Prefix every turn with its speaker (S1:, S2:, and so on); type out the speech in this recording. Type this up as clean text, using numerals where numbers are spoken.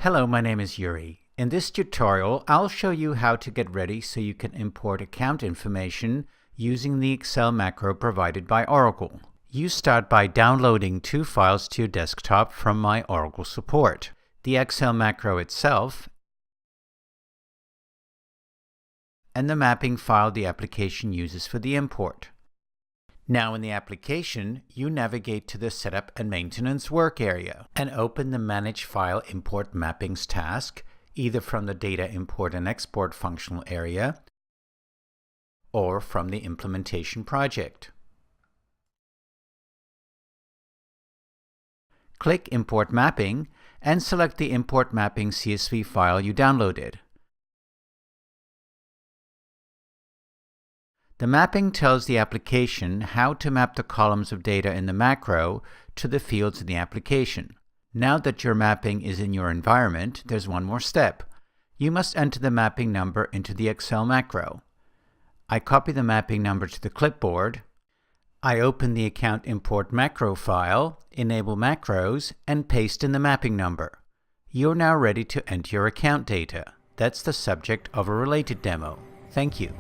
S1: Hello, my name is Yuri. In this tutorial, I'll show you how to get ready so you can import account information using the Excel macro provided by Oracle. You start by downloading two files to your desktop from my Oracle support: the Excel macro itself and the mapping file the application uses for the import. Now in the application, you navigate to the Setup and Maintenance work area and open the Manage File Import Mappings task, either from the Data Import and Export functional area or from the Implementation project. Click Import Mapping and select the Import Mapping CSV file you downloaded. The mapping tells the application how to map the columns of data in the macro to the fields in the application. Now that your mapping is in your environment, there's one more step. You must enter the mapping number into the Excel macro. I copy the mapping number to the clipboard. I open the Account Import Macro file, enable macros, and paste in the mapping number. You're now ready to enter your account data. That's the subject of a related demo. Thank you.